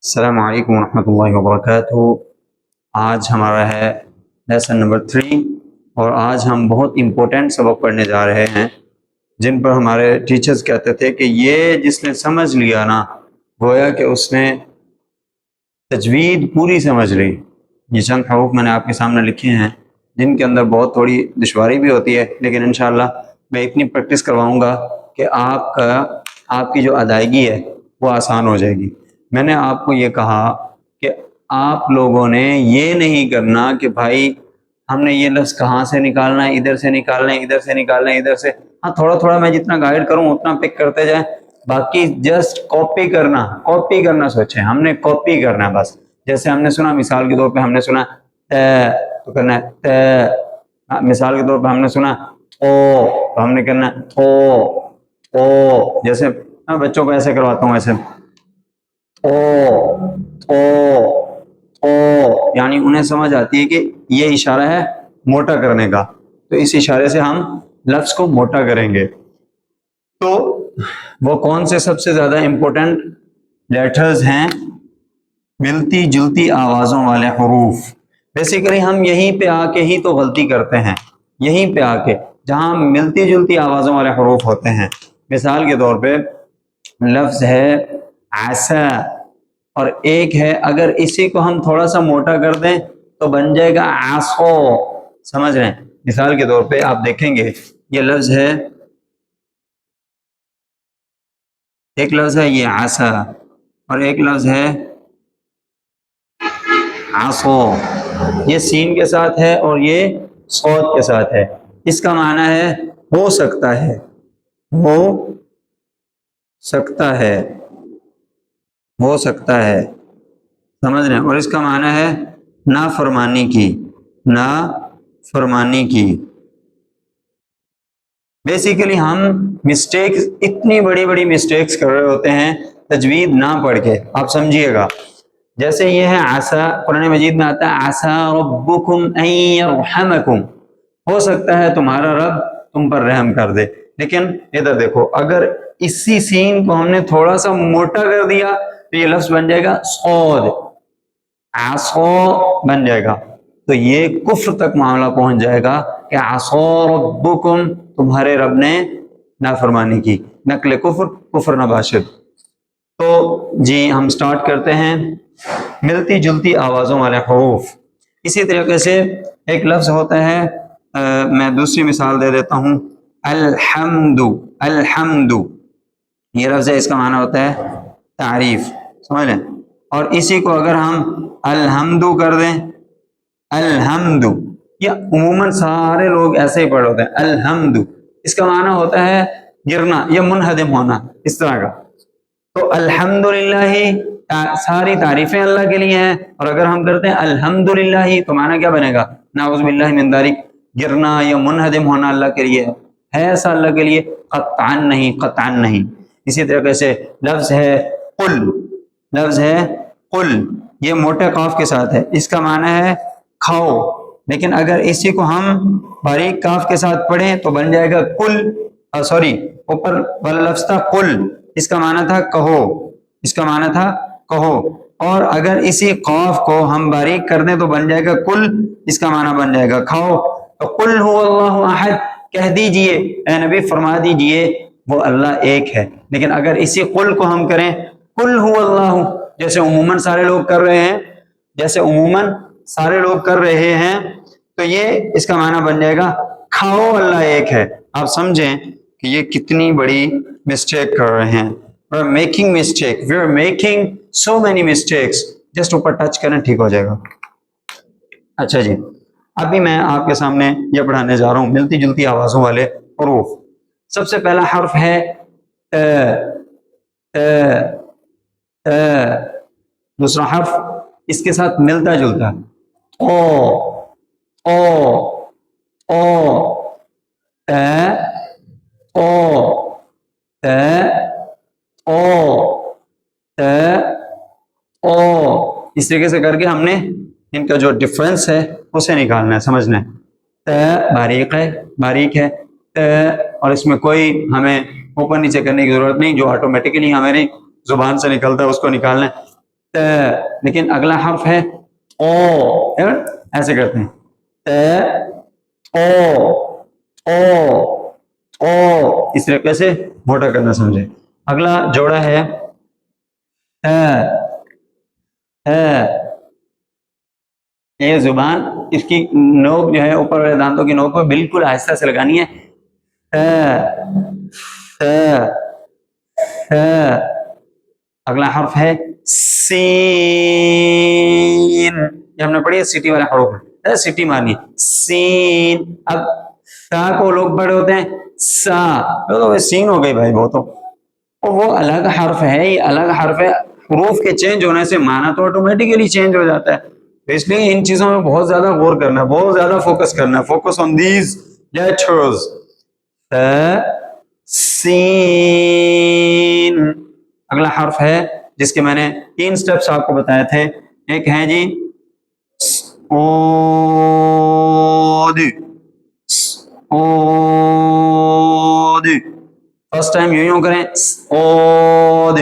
السلام علیکم ورحمۃ اللہ وبرکاتہ۔ آج ہمارا ہے لیسن نمبر 3 اور آج ہم بہت امپورٹنٹ سبق پڑھنے جا رہے ہیں جن پر ہمارے ٹیچرز کہتے تھے کہ یہ جس نے سمجھ لیا نا گویا کہ اس نے تجوید پوری سمجھ لی۔ یہ چند حروف میں نے آپ کے سامنے لکھے ہیں جن کے اندر بہت تھوڑی دشواری بھی ہوتی ہے، لیکن انشاءاللہ میں اتنی پریکٹس کرواؤں گا کہ آپ کی جو ادائیگی ہے وہ آسان ہو جائے گی۔ میں نے آپ کو یہ کہا کہ آپ لوگوں نے یہ نہیں کرنا کہ بھائی ہم نے یہ لفظ کہاں سے نکالنا ہے، ادھر سے نکالنا ہے، ادھر سے نکالنا ہے، ادھر سے، ہاں تھوڑا تھوڑا میں جتنا گائیڈ کروں اتنا پک کرتے جائیں، باقی جسٹ کاپی کرنا سوچیں، ہم نے کاپی کرنا بس۔ جیسے ہم نے سنا، مثال کے طور پہ ہم نے سنا تو کرنا ہے ت، مثال کے طور پہ ہم نے سنا او تو ہم نے کرنا ہے او، جیسے میں بچوں کو ایسے کرواتا ہوں ایسے او، یعنی انہیں سمجھ آتی ہے کہ یہ اشارہ ہے موٹا کرنے کا، تو اس اشارے سے ہم لفظ کو موٹا کریں گے۔ تو وہ کون سے سب سے زیادہ امپورٹنٹ لیٹرز ہیں؟ ملتی جلتی آوازوں والے حروف۔ بیسیکلی ہم یہیں پہ آ کے ہی تو غلطی کرتے ہیں، یہیں پہ آ کے جہاں ملتی جلتی آوازوں والے حروف ہوتے ہیں۔ مثال کے طور پہ لفظ ہے عسا، اور ایک ہے اگر اسی کو ہم تھوڑا سا موٹا کر دیں تو بن جائے گا عصو، سمجھ رہے ہیں؟ مثال کے طور پہ آپ دیکھیں گے یہ لفظ ہے، ایک لفظ ہے یہ عسا اور ایک لفظ ہے عصو، یہ سین کے ساتھ ہے اور یہ صوت کے ساتھ ہے۔ اس کا معنی ہے ہو سکتا ہے، ہو سکتا ہے، ہو سکتا ہے، سمجھ رہے ہیں؟ اور اس کا معنی ہے نافرمانی کی، نافرمانی کی۔ بیسیکلی ہم مسٹیکس، اتنی بڑی بڑی مسٹیکس کر رہے ہوتے ہیں تجوید نہ پڑھ کے، آپ سمجھیے گا۔ جیسے یہ ہے عسا، قرآن مجید میں آتا ہے عسا ربکم ان یرحمکم، ہو سکتا ہے تمہارا رب تم پر رحم کر دے، لیکن ادھر دیکھو اگر اسی سین کو ہم نے تھوڑا سا موٹا کر دیا تو یہ لفظ بن جائے گا صاد، عصو بن جائے گا، تو یہ کفر تک معاملہ پہنچ جائے گا کہ عصو ربکم، تمہارے رب نے نافرمانی کی، نقل کفر، کفر نباشد۔ تو جی ہم سٹارٹ کرتے ہیں ملتی جلتی آوازوں والے حروف۔ اسی طریقے سے ایک لفظ ہوتا ہے، میں دوسری مثال دے دیتا ہوں، الحمد، الحمد یہ لفظ ہے، اس کا معنی ہوتا ہے تعریف، سمجھ لیں؟ اور اسی کو اگر ہم الحمد کر دیں، الحمد، یہ عموماً سارے لوگ ایسے ہی پڑھ ہوتے ہیں الحمد، اس کا معنی ہوتا ہے گرنا یا منہدم ہونا، اس طرح کا۔ تو الحمدللہ ساری تعریفیں اللہ کے لیے ہیں، اور اگر ہم کرتے ہیں الحمدللہ تو معنی کیا بنے گا؟ نعوذ باللہ من ذالک، گرنا یا منہدم ہونا اللہ کے لیے ہے ایسا اللہ کے لیے؟ قطعاً نہیں، قطعاً نہیں۔ اسی طریقے سے لفظ ہے قل، لفظ ہے قل، یہ موٹے قاف کے ساتھ ہے، اس کا معنی ہے کھاؤ، لیکن اگر اسی کو ہم باریک کاف کے ساتھ پڑھیں تو بن جائے گا کل، سوری اوپر والا لفظ تھا قل، اس کا معنی تھا کہو، اس کا معنی تھا کہو، اور اگر اسی قاف کو ہم باریک کر دیں تو بن جائے گا کل، اس کا معنی بن جائے گا کھاؤ۔ تو قل هو اللہ احد، کہہ دیجئے اے نبی، فرما دیجئے وہ اللہ ایک ہے، لیکن اگر اسی قل کو ہم کریں قل هو اللہ، جیسے عموماً سارے لوگ کر رہے ہیں، جیسے عموماً سارے لوگ کر رہے ہیں، تو یہ اس کا معنی بن جائے گا کھاؤ اللہ ایک ہے۔ آپ سمجھیں کہ یہ کتنی بڑی مسٹیک کر رہے ہیں۔ We are making mistake. We are making so many mistakes. Just اوپر ٹچ کریں ٹھیک ہو جائے گا۔ اچھا جی، ابھی میں آپ کے سامنے یہ پڑھانے جا رہا ہوں ملتی جلتی آوازوں والے حروف۔ سب سے پہلا حرف ہے دوسرا حرف اس کے ساتھ ملتا جلتا او، اس طریقے سے کر کے ہم نے ان کا جو ڈفرنس ہے اسے نکالنا ہے، سمجھنا ہے۔ باریک ہے، باریک ہے، اور اس میں کوئی ہمیں اوپر نیچے کرنے کی ضرورت نہیں، جو آٹومیٹکلی ہماری زبان سے نکلتا ہے اس کو نکالنا ہے۔ ت، لیکن اگلا حرف ہے او، ایسے کرتے ہیں ت او او او، اس طریقے سے موٹا کرنا سمجھے. اگلا جوڑا ہے یہ زبان اس کی نوک جو ہے اوپر والے دانتوں کی نوک پہ بالکل آہستہ سے لگانی ہے. اگلا حرف ہے سین، یہ ہم نے پڑھی ہے سٹی والے حروف ہے، سٹی مارنی سین. اب سا کو لوگ پڑھے ہوتے ہیں سا، تو سین ہو گئی بھائی وہ تو، اور وہ الگ حرف ہے، یہ الگ حرف ہے. حروف کے چینج ہونے سے معنی تو آٹومیٹیکلی چینج ہو جاتا ہے. اس لیے ان چیزوں میں بہت زیادہ غور کرنا ہے، بہت زیادہ فوکس کرنا ہے. Focus on these letters. سین. اگلا حرف ہے جس کے میں نے 3 سٹیپس آپ کو بتائے تھے. ایک ہے جی اود، اود. فرسٹ ٹائم یوں کریں اود،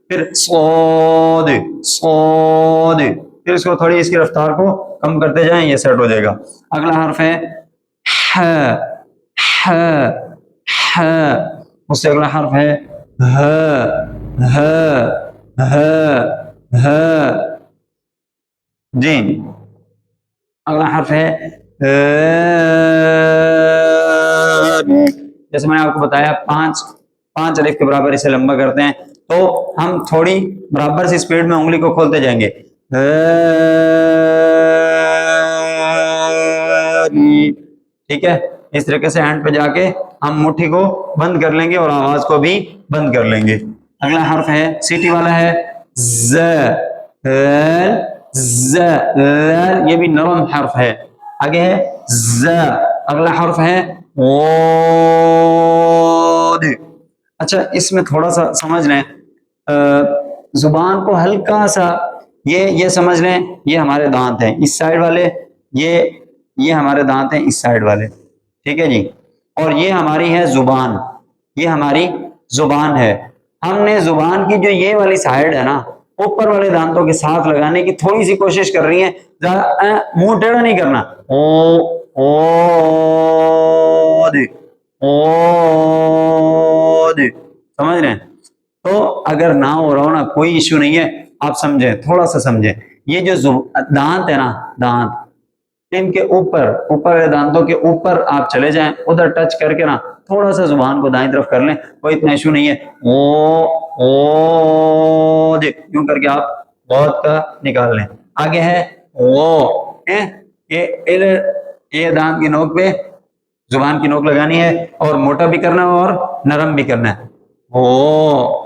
پھر صاد صاد، پھر اس کو تھوڑی اس کی رفتار کو کم کرتے جائیں، یہ سیٹ ہو جائے گا. اگلا حرف ہے ح، ح ح. اس سے اگلا حرف ہے ہ، ہ ہ ہ. جی اگلا حرف ہے جیسے میں نے آپ کو بتایا 5 الف کے برابر اسے لمبا کرتے ہیں، تو ہم تھوڑی برابر سی اسپیڈ میں انگلی کو کھولتے جائیں گے. ٹھیک ہے، اس طریقے سے اینڈ پہ جا کے ہم مٹھی کو بند کر لیں گے اور آواز کو بھی بند کر لیں گے. اگلا حرف ہے سیٹی والا ہے ز، ز، یہ بھی نرم حرف ہے. آگے ہے ز. اگلا حرف ہے ود. اچھا اس میں تھوڑا سا سمجھ لیں، زبان کو ہلکا سا یہ سمجھ لیں، یہ ہمارے دانت ہیں اس سائڈ والے، یہ ہمارے دانت ہیں اس سائڈ والے. ٹھیک ہے جی، اور یہ ہماری ہے زبان، یہ ہماری زبان ہے. ہم نے زبان کی جو یہ والی سائڈ ہے نا، اوپر والے دانتوں کے ساتھ لگانے کی تھوڑی سی کوشش کر رہی ہے. منہ ٹیڑھا نہیں کرنا. سمجھ رہے ہیں؟ تو اگر نہ ہو رہا ہو نا کوئی ایشو نہیں ہے، آپ سمجھیں، تھوڑا سا سمجھیں. یہ جو دانت ہے نا، دانت ان کے اوپر دانتوں کے اوپر آپ چلے جائیں، ادھر ٹچ کر کے نا تھوڑا سا زبان کو دائیں طرف کر لیں، کوئی اتنا ایشو نہیں ہے. یوں کر کے آپ بہت کا نکال لیں. آگے ہے یہ دانت کی نوک پہ زبان کی نوک لگانی ہے، اور موٹا بھی کرنا ہے اور نرم بھی کرنا ہے.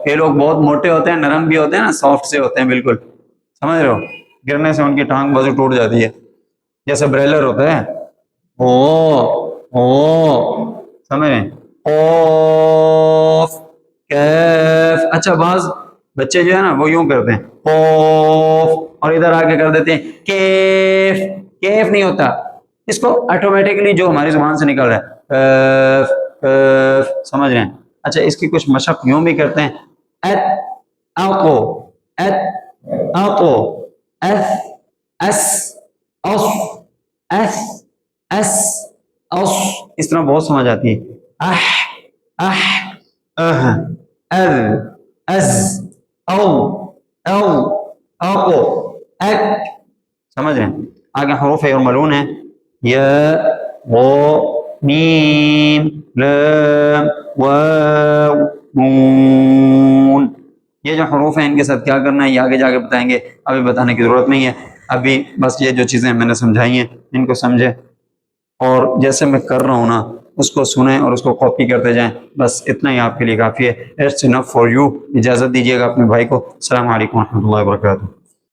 یہ لوگ بہت موٹے ہوتے ہیں، نرم بھی ہوتے ہیں نا، سافٹ سے ہوتے ہیں بالکل. سمجھ رہے ہو؟ گرنے سے ان کی ٹانگ بازو ٹوٹ جاتی ہے، جیسے بریلر ہوتا ہے. سمجھ رہے ہیں؟ اچھا بعض بچے جو ہے نا وہ یوں کرتے ہیں اور ادھر آ کے کر دیتے ہیں کیف. کیف نہیں ہوتا، اس کو آٹومیٹکلی جو ہماری زبان سے نکل رہا ہے سمجھ رہے ہیں؟ اچھا اس کی کچھ مشق یوں بھی کرتے ہیں، اس طرح بہت سمجھ آتی ہے. سمجھ رہے ہیں؟ آگے حروف یرملون ہے، یا میم لام واو نون. یہ جو حروف ہیں ان کے ساتھ کیا کرنا ہے یہ آگے جا کے بتائیں گے، ابھی بتانے کی ضرورت نہیں ہے. ابھی بس یہ جو چیزیں میں نے سمجھائی ہیں ان کو سمجھے، اور جیسے میں کر رہا ہوں نا اس کو سنیں اور اس کو کاپی کرتے جائیں. بس اتنا ہی آپ کے لیے کافی ہے. It's enough for you. اجازت دیجیے گا اپنے بھائی کو. السلام علیکم ورحمۃ اللہ وبرکاتہ.